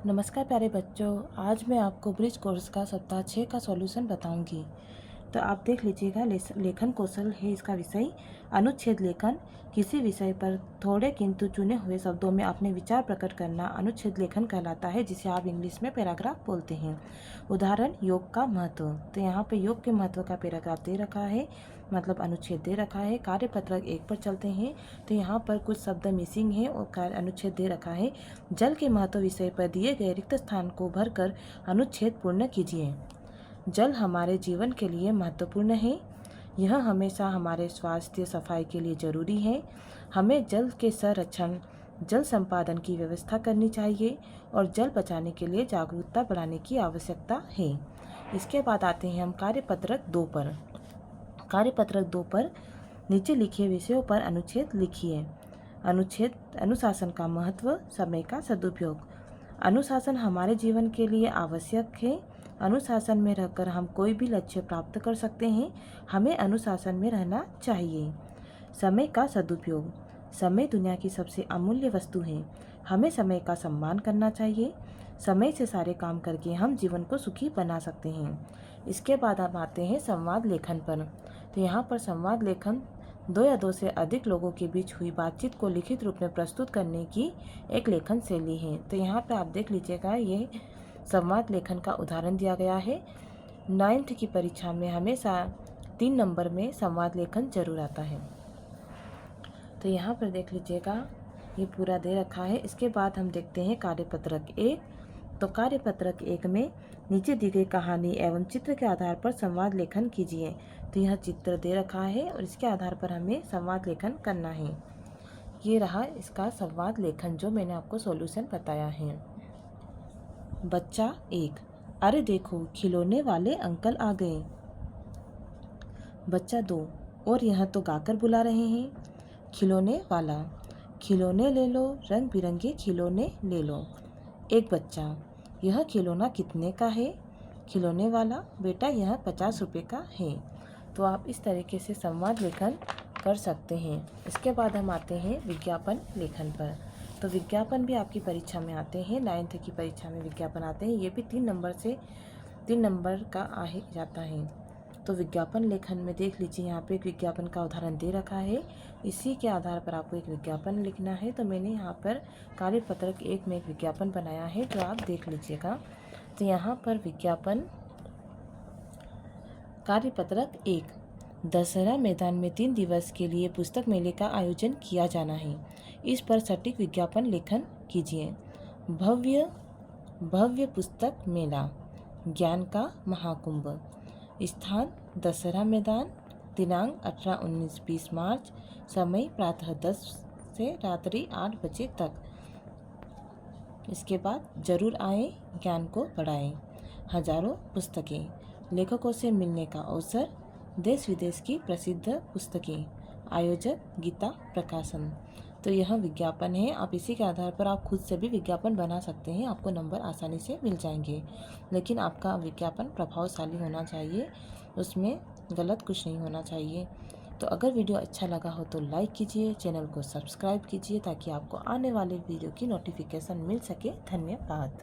नमस्कार प्यारे बच्चों। आज मैं आपको ब्रिज कोर्स का सप्ताह 6 का सॉल्यूशन बताऊंगी। तो आप देख लीजिएगा। लेखन कौशल है इसका विषय। अनुच्छेद लेखन किसी विषय पर थोड़े किंतु चुने हुए शब्दों में अपने विचार प्रकट करना अनुच्छेद लेखन कहलाता है, जिसे आप इंग्लिश में पैराग्राफ बोलते हैं। उदाहरण, योग का महत्व। तो यहाँ पे योग के महत्व का पैराग्राफ दे रखा है, मतलब अनुच्छेद दे रखा है। कार्यपत्रक 1 पर चलते हैं तो यहाँ पर कुछ शब्द मिसिंग है और कार्य अनुच्छेद दे रखा है। जल के महत्व विषय पर दिए गए रिक्त स्थान को भरकर अनुच्छेद पूर्ण कीजिए। जल हमारे जीवन के लिए महत्वपूर्ण है। यह हमेशा हमारे स्वास्थ्य सफाई के लिए जरूरी है। हमें जल के संरक्षण, जल संपादन की व्यवस्था करनी चाहिए और जल बचाने के लिए जागरूकता बढ़ाने की आवश्यकता है। इसके बाद आते हैं हम कार्यपत्रक 2 पर। कार्यपत्रक 2 पर नीचे लिखे विषयों पर अनुच्छेद लिखिए। अनुच्छेद, अनुशासन का महत्व, समय का सदुपयोग। अनुशासन हमारे जीवन के लिए आवश्यक है। अनुशासन में रहकर हम कोई भी लक्ष्य प्राप्त कर सकते हैं। हमें अनुशासन में रहना चाहिए। समय का सदुपयोग। समय दुनिया की सबसे अमूल्य वस्तु है। हमें समय का सम्मान करना चाहिए। समय से सारे काम करके हम जीवन को सुखी बना सकते हैं। इसके बाद हम आते हैं संवाद लेखन पर। तो यहाँ पर संवाद लेखन 2 या 2 से अधिक लोगों के बीच हुई बातचीत को लिखित रूप में प्रस्तुत करने की एक लेखन शैली है। तो यहाँ पे आप देख लीजिएगा, ये संवाद लेखन का उदाहरण दिया गया है। 9th की परीक्षा में हमेशा 3 नंबर में संवाद लेखन जरूर आता है। तो यहाँ पर देख लीजिएगा, ये पूरा दे रखा है। इसके बाद हम देखते हैं कार्यपत्रक 1। तो कार्यपत्रक 1 में नीचे दी गई कहानी एवं चित्र के आधार पर संवाद लेखन कीजिए। तो यह चित्र दे रखा है और इसके आधार पर हमें संवाद लेखन करना है। ये रहा इसका संवाद लेखन जो मैंने आपको सॉल्यूशन बताया है। बच्चा 1, अरे देखो खिलौने वाले अंकल आ गए। बच्चा 2, और यह तो गाकर बुला रहे हैं। खिलौने वाला, खिलौने ले लो, रंग बिरंगे खिलौने ले लो। एक बच्चा, यह खिलौना कितने का है? खिलौने वाला, बेटा यह 50 रुपये का है। तो आप इस तरीके से संवाद लेखन कर सकते हैं। इसके बाद हम आते हैं विज्ञापन लेखन पर। तो विज्ञापन भी आपकी परीक्षा में आते हैं। 9th की परीक्षा में विज्ञापन आते हैं। ये भी 3 नंबर का आ ही जाता है। तो विज्ञापन लेखन में देख लीजिए, यहाँ पे एक विज्ञापन का उदाहरण दे रखा है। इसी के आधार पर आपको एक विज्ञापन लिखना है। तो मैंने यहाँ पर कार्यपत्रक 1 में एक विज्ञापन बनाया है, जो आप देख लीजिएगा। तो यहाँ पर विज्ञापन कार्यपत्रक 1, दशहरा मैदान में 3 दिवस के लिए पुस्तक मेले का आयोजन किया जाना है। इस पर सटीक विज्ञापन लेखन कीजिए। भव्य भव्य पुस्तक मेला, ज्ञान का महाकुंभ। स्थान दशहरा मैदान। दिनांक 18, 19, 20 मार्च। समय प्रातः 10 से रात्रि 8 बजे तक। इसके बाद जरूर आए, ज्ञान को बढ़ाएं। हजारों पुस्तकें, लेखकों से मिलने का अवसर, देश विदेश की प्रसिद्ध पुस्तकें। आयोजक गीता प्रकाशन। तो यह विज्ञापन है। आप इसी के आधार पर आप खुद से भी विज्ञापन बना सकते हैं। आपको नंबर आसानी से मिल जाएंगे, लेकिन आपका विज्ञापन प्रभावशाली होना चाहिए, उसमें गलत कुछ नहीं होना चाहिए। तो अगर वीडियो अच्छा लगा हो तो लाइक कीजिए, चैनल को सब्सक्राइब कीजिए ताकि आपको आने वाले वीडियो की नोटिफिकेशन मिल सके। धन्यवाद।